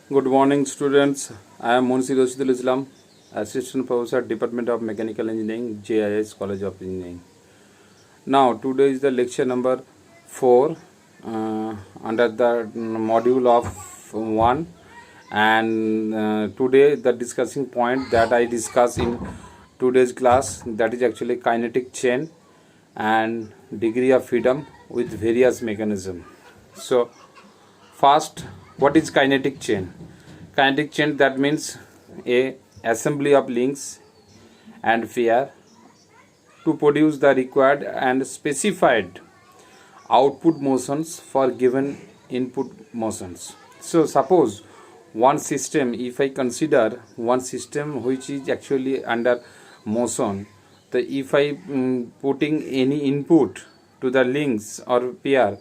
Good morning, students. I am Munshi Rashidul Islam, Assistant Professor, Department of Mechanical Engineering, JIS College of Engineering. Now, today is the lecture number 4 under the module of 1, and today the discussing point that I discuss in today's class, that is actually kinetic chain and degree of freedom with various mechanism. So, first, what is kinetic chain? Kinetic chain, that means a assembly of links and pair to produce the required and specified output motions for given input motions. So suppose one system, if I consider one system which is actually under motion, the if I putting any input to the links or pair,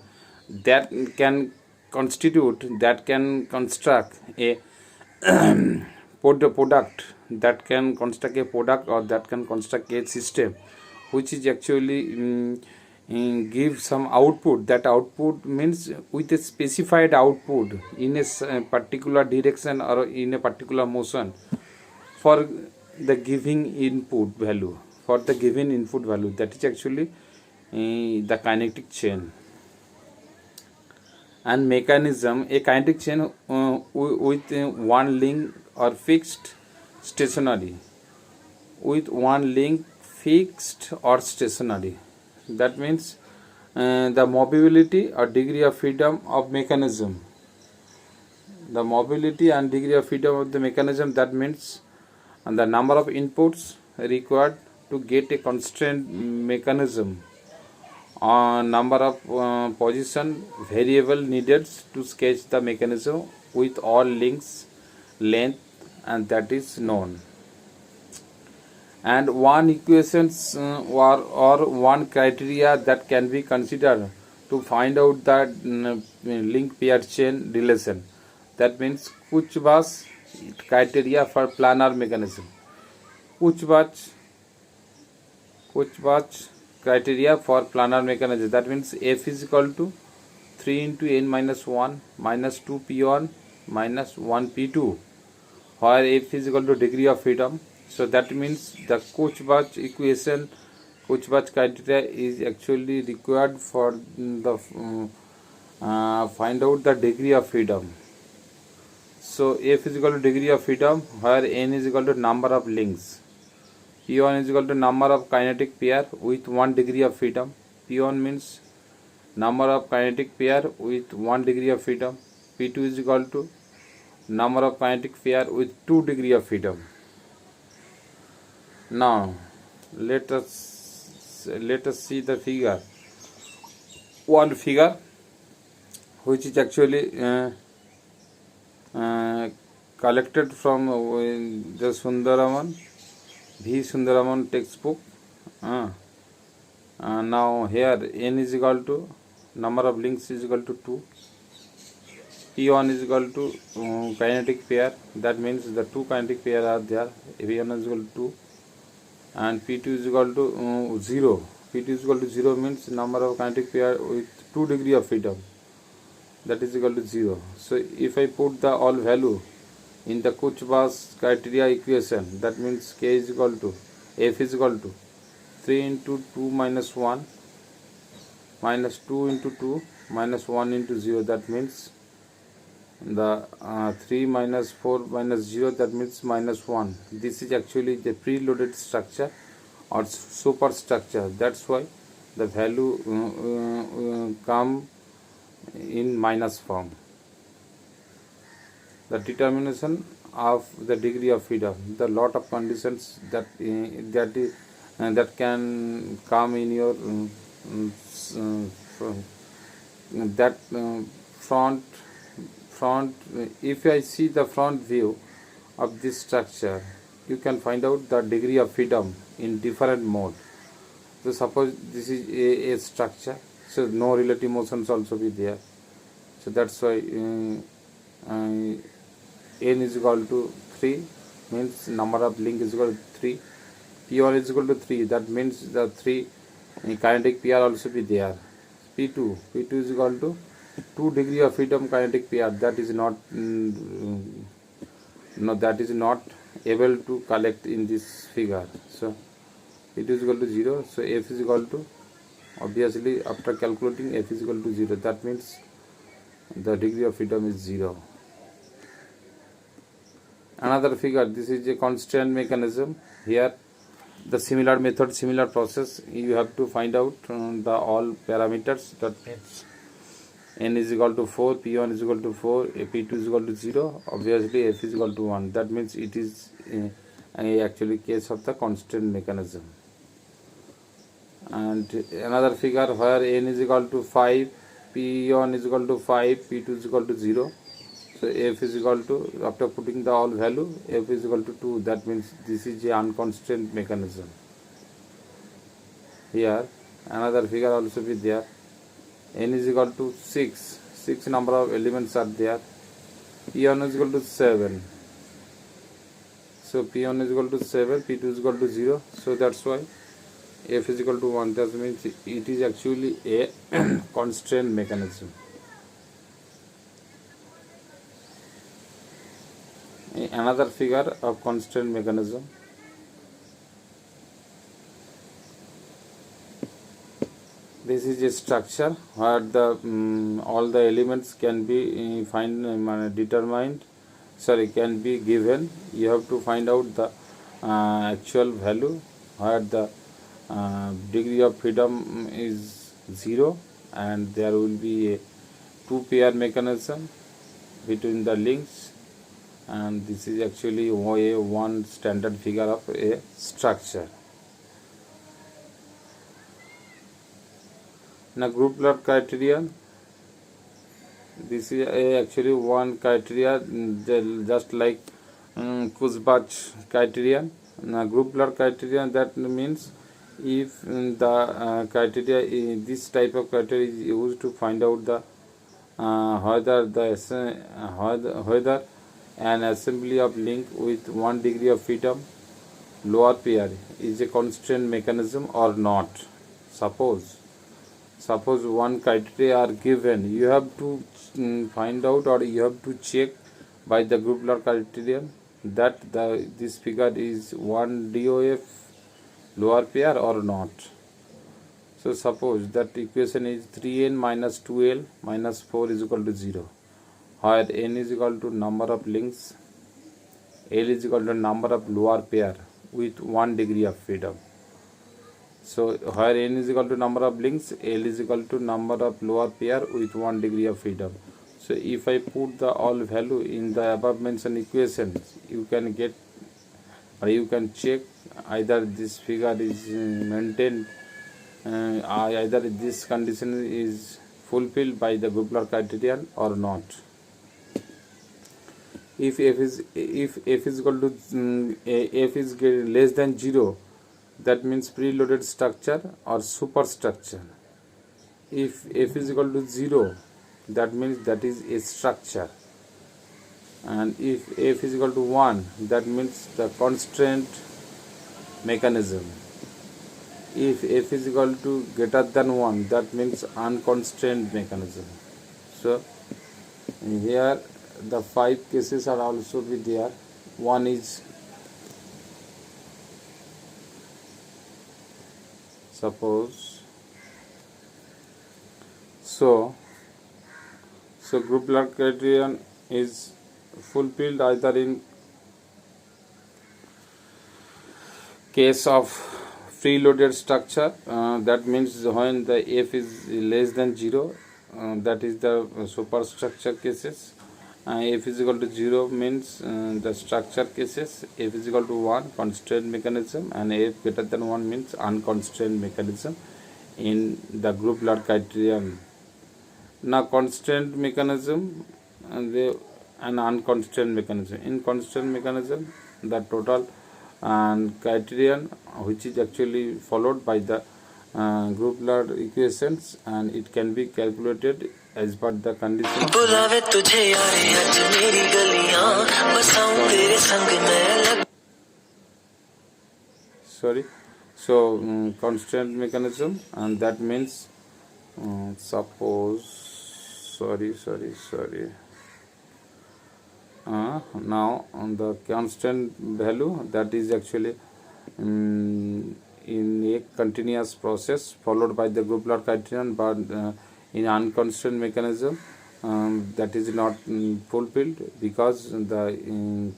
that can construct a product, that can construct a product, or that can construct a system which is actually give some output. That output means with a specified output in a particular direction or in a particular motion for the giving input value, that is actually the kinetic chain. And mechanism, a kinetic chain with one link or fixed stationary, with one link fixed or stationary. That means the mobility or degree of freedom of mechanism. The mobility and degree of freedom of the mechanism, that means the number of inputs required to get a constraint mechanism, number of position variable needed to sketch the mechanism with all links length, and that is known. And one equations or one criteria that can be considered to find out the link pair chain relation, that means Kurzbach criteria for planar mechanism. Kurzbach criteria for planar mechanism, that means F is equal to 3 into n minus 1 minus 2 p1 minus 1 p2, where F is equal to degree of freedom. So that means the Kurzbach equation, Kurzbach criteria is actually required for the find out the degree of freedom. So F is equal to degree of freedom, where n is equal to number of links. P1 is equal to number of kinetic pair with 1 degree of freedom. P1 means number of kinetic pair with 1 degree of freedom. P2 is equal to number of kinetic pair with 2 degree of freedom. Now let us see the figure. One figure which is actually collected from the Sundaraman, V. Sundaraman textbook. Now here n is equal to number of links is equal to 2. P1 is equal to kinetic pair, that means the 2 kinetic pair are there. P1 is equal to 2, and P2 is equal to 0. P2 is equal to 0 means number of kinetic pair with 2 degree of freedom, that is equal to 0. So if I put the all value in the Kurzbach criteria equation, that means K is equal to F is equal to 3 into 2 minus 1 minus 2 into 2 minus 1 into 0, that means the 3 minus 4 minus 0, that means minus 1. This is actually the preloaded structure or superstructure. That's why the value come in minus form. The determination of the degree of freedom, the lot of conditions that can come in your that front. If I see the front view of this structure, you can find out the degree of freedom in different mode. So suppose this is a structure, so no relative motions also be there. So that's why n is equal to 3, means number of link is equal to 3. P1 is equal to 3, that means the 3 kinetic pair also be there. P2 is equal to 2 degree of freedom kinetic pair, that is not that is not able to collect in this figure. So it is equal to 0. So F is equal to, obviously after calculating F is equal to 0, that means the degree of freedom is 0. Another figure, this is a constraint mechanism. Here the similar method, similar process, you have to find out the all parameters. That means n is equal to 4, p1 is equal to 4, p2 is equal to 0, obviously f is equal to 1. That means it is actually case of the constraint mechanism. And another figure where n is equal to 5, p1 is equal to 5, p2 is equal to 0. So f is equal to, after putting the all value, f is equal to 2. That means this is a unconstrained mechanism. Here another figure also be there. N is equal to 6. 6 number of elements are there. P1 is equal to 7. So P1 is equal to 7, P2 is equal to 0. So that's why F is equal to 1. That means it is actually a constraint mechanism. Another figure of constraint mechanism. This is a structure where the all the elements can be determined. Can be given. You have to find out the actual value where the degree of freedom is 0, and there will be a 2 pair mechanism between the links, and this is actually one standard figure of a structure. Now group-Lord criterion, this is actually one criteria just like Kurzbach criterion. Now group-Lord criterion, that means if the criteria, this type of criteria is used to find out the whether an assembly of link with 1 degree of freedom lower pair is a constraint mechanism or not. Suppose one criteria are given, you have to find out, or you have to check by the group-Lord criterion that this figure is 1 DOF lower pair or not. So suppose that equation is 3n minus 2l minus 4 is equal to 0, where n is equal to number of links, l is equal to number of lower pair with 1 degree of freedom. So where n is equal to number of links, l is equal to number of lower pair with 1 degree of freedom. So if I put the all value in the above mentioned equations, you can get, or you can check either this figure is maintained, either this condition is fulfilled by the group-Lord criterion or not. If f is equal to f is less than 0, that means preloaded structure or superstructure. If f is equal to 0, that means that is a structure. And if f is equal to 1, that means the constraint mechanism. If f is equal to greater than 1, that means unconstrained mechanism. So here the 5 cases are also be there. One is, suppose so group-Lord criterion is fulfilled either in case of preloaded structure, that means when the f is less than 0, that is the superstructure cases. F is equal to 0 means the structure cases. F is equal to 1, constraint mechanism, and f greater than 1 means unconstrained mechanism in the group-Lord criterion. Now constraint mechanism and an unconstrained mechanism. In constraint mechanism, the total and criterion which is actually followed by the group-Lord equations, and it can be calculated as per the condition. Sorry. So constraint mechanism, and that means suppose sorry. Now on the constant value, that is actually in a continuous process followed by the group law criterion, but in unconstant mechanism that is not fulfilled, because the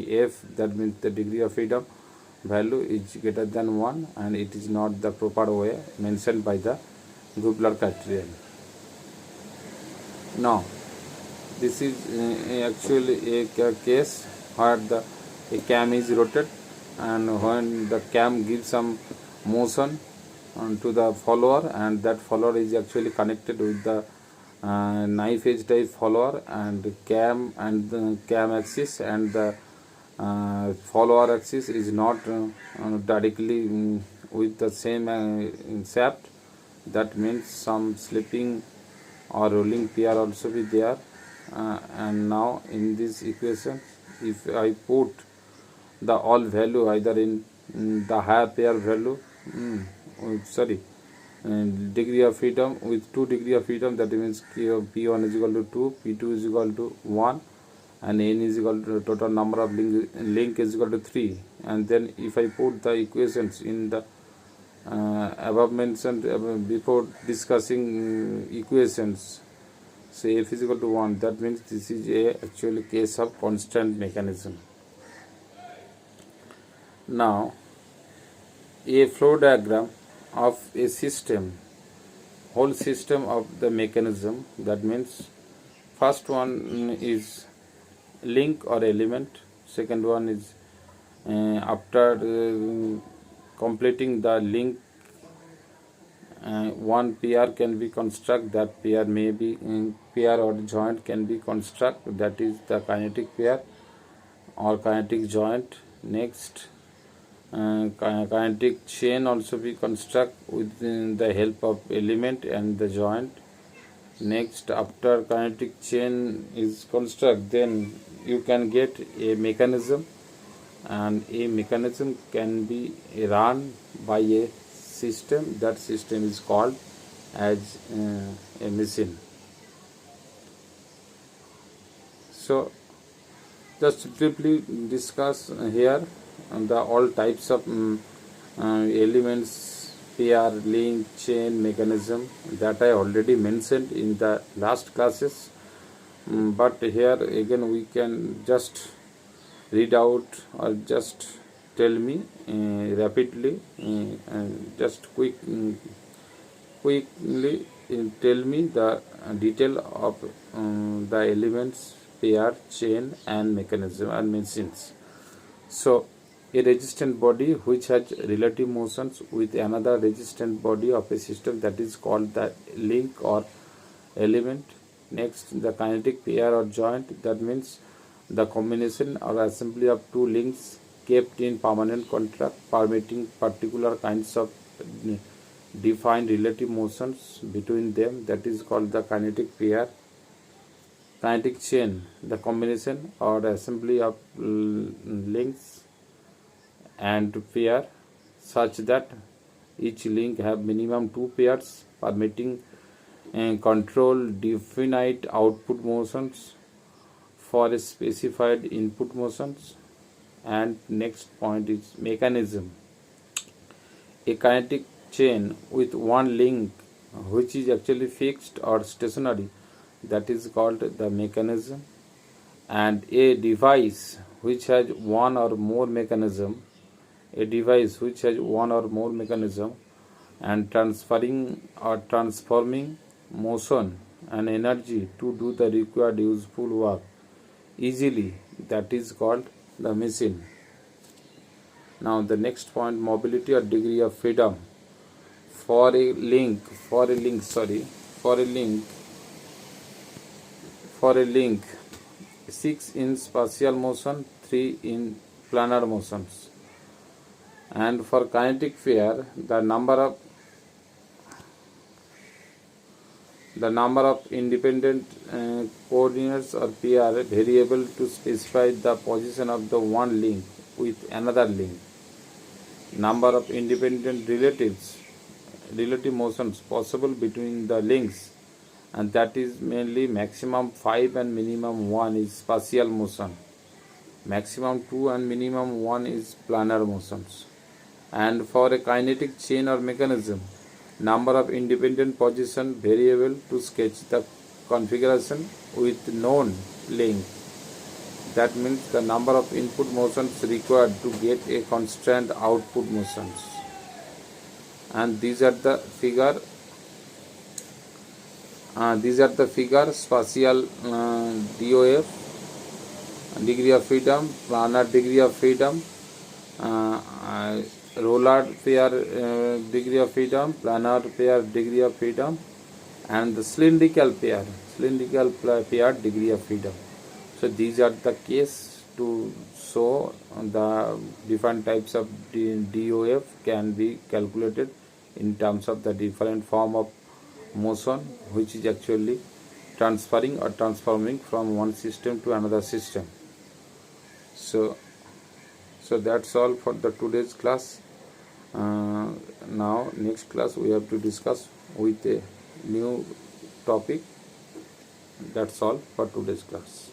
f, that means the degree of freedom value, is greater than 1, and it is not the proper way mentioned by the group law criterion. Now this is actually a case where a cam is rotated, and when the cam gives some motion to the follower, and that follower is actually connected with the knife edge type follower, and the cam axis and the follower axis is not directly with the same shaft. That means some slipping or rolling pair also be there. And now in this equation, if I put the all value either in the higher pair value, degree of freedom with 2 degree of freedom, that means P1 is equal to 2, P2 is equal to 1, and N is equal to total number of link is equal to 3. And then if I put the equations in the above mentioned before discussing equations, say f is equal to 1, that means this is a actually case of constant mechanism. Now a flow diagram of a system, whole system of the mechanism, that means first one is link or element, second one is after completing the link, one pair can be construct, that pair may be pair or joint can be construct, that is the kinetic pair or kinetic joint. Next kinetic chain also be construct with the help of element and the joint. Next, after kinetic chain is construct, then you can get a mechanism, and a mechanism can be run by a system. That system is called as a machine. So just briefly discuss here the all types of elements, pair, link, chain, mechanism, that I already mentioned in the last classes, but here again we can just read out or just tell me rapidly, just quickly tell me the detail of the elements, pair, chain and mechanism and machines. So a resistant body which has relative motions with another resistant body of a system, that is called the link or element. Next, the kinetic pair or joint, that means the combination or assembly of two links kept in permanent contact permitting particular kinds of defined relative motions between them, that is called the kinetic pair. Kinetic chain, the combination or assembly of links and pair such that each link have minimum 2 pairs permitting control definite output motions for a specified input motions. And next point is mechanism. A kinetic chain with one link which is actually fixed or stationary, that is called the mechanism. And a device which has one or more mechanism, and transferring or transforming motion and energy to do the required useful work easily, that is called the machine. Now the next point, mobility or degree of freedom. For a link 6 in spatial motion, 3 in planar motions. And for kinetic pair, the number of independent coordinates or pair variable to specify the position of the one link with another link. Number of independent relative motions possible between the links and that is mainly maximum 5 and minimum 1 is spatial motion, maximum 2 and minimum 1 is planar motions. And for a kinetic chain or mechanism, number of independent position variable to sketch the configuration with known length. That means the number of input motions required to get a constant output motions. And these are the figure. Spatial DOF, degree of freedom, planar degree of freedom, roller pair degree of freedom, planar pair degree of freedom, and the cylindrical pair degree of freedom. So these are the case to show the different types of DOF can be calculated in terms of the different form of motion which is actually transferring or transforming from one system to another system. So that's all for the today's class. Now next class we have to discuss with a new topic. That's all for today's class.